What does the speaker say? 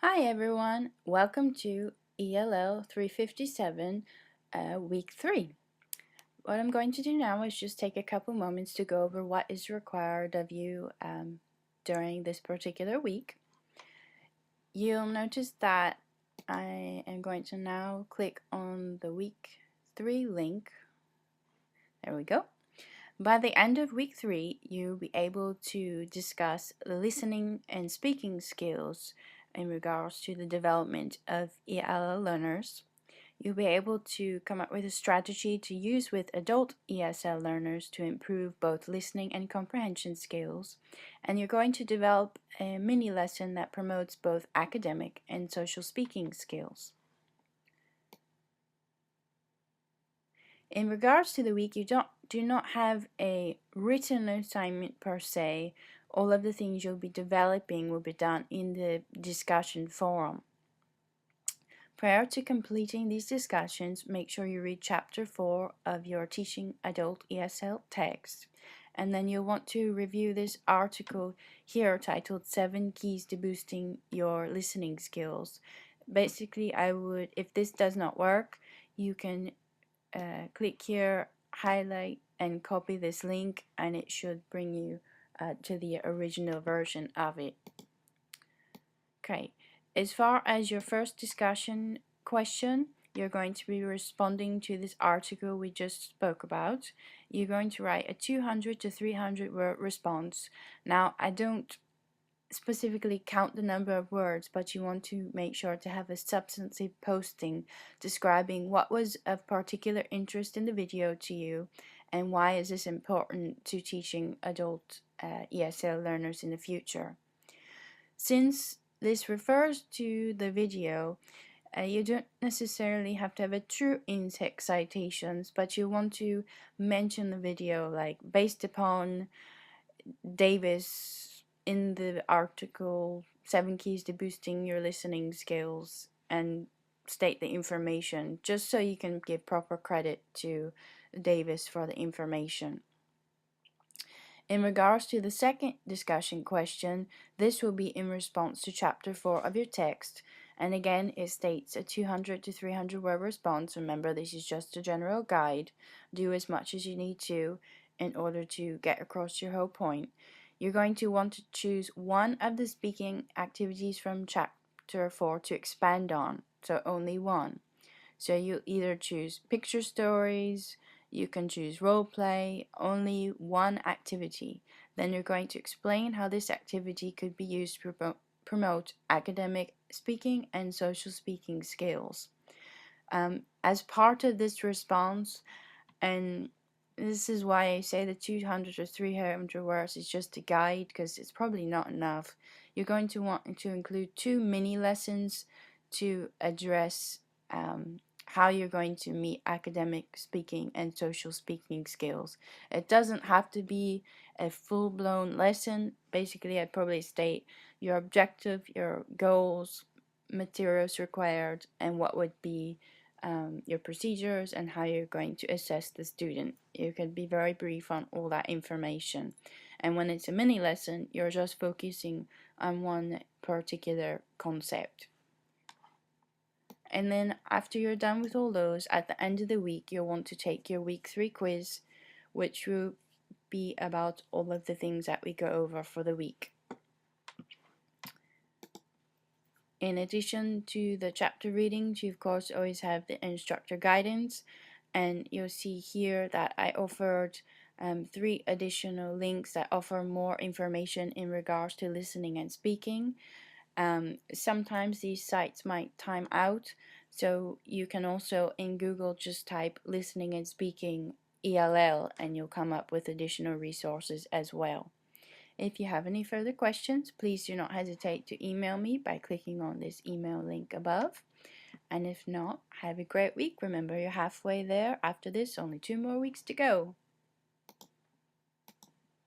Hi everyone, welcome to ELL357 week 3. What I'm going to do now is just take a couple moments to go over what is required of you during this particular week. You'll notice that I am going to now click on the week 3 link. There we go. By the end of week 3, you'll be able to discuss listening and speaking skills in regards to the development of ELL learners. You'll be able to come up with a strategy to use with adult ESL learners to improve both listening and comprehension skills. And you're going to develop a mini lesson that promotes both academic and social speaking skills. In regards to the week, you do not have a written assignment per se. All of the things you'll be developing will be done in the discussion forum. Prior to completing these discussions, make sure you read Chapter 4 of your Teaching Adult ESL text. And then you'll want to review this article here titled 7 Keys to Boosting Your Listening Skills. Basically, if this does not work, you can click here, highlight and copy this link, and it should bring you to the original version of it. Okay, as far as your first discussion question, you're going to be responding to this article we just spoke about. You're going to write a 200 to 300 word response. Now, I don't specifically count the number of words, but you want to make sure to have a substantive posting describing what was of particular interest in the video to you and why is this important to teaching adult ESL learners in the future. Since this refers to the video, you don't necessarily have to have a true in-text citations, but you want to mention the video like based upon Davis in the article 7 keys to boosting your listening skills, and state the information just so you can give proper credit to Davis for the information. In regards to the second discussion question, this will be in response to chapter 4 of your text, and again it states a 200 to 300 word response. Remember, this is just a general guide. Do as much as you need to in order to get across your whole point. You're going to want to choose one of the speaking activities from chapter 4 to expand on, so only one. So you either choose picture stories, you can choose role play, only one activity. Then you're going to explain how this activity could be used to promote academic speaking and social speaking skills. As part of this response, and this is why I say the 200 or 300 words is just a guide, because it's probably not enough. You're going to want to include 2 mini lessons to address how you're going to meet academic speaking and social speaking skills. It doesn't have to be a full-blown lesson. Basically, I'd probably state your objective, your goals, materials required, and what would be your procedures and how you're going to assess the student. You can be very brief on all that information. And when it's a mini lesson, you're just focusing on one particular concept. And then after you're done with all those, at the end of the week, you'll want to take your week 3 quiz, which will be about all of the things that we go over for the week. In addition to the chapter readings, you of course always have the instructor guidance, and you'll see here that I offered 3 additional links that offer more information in regards to listening and speaking. Sometimes these sites might time out, so you can also in Google just type listening and speaking ELL and you'll come up with additional resources as well. If you have any further questions, please do not hesitate to email me by clicking on this email link above. And if not, have a great week. Remember, you're halfway there. After this, only 2 more weeks to go.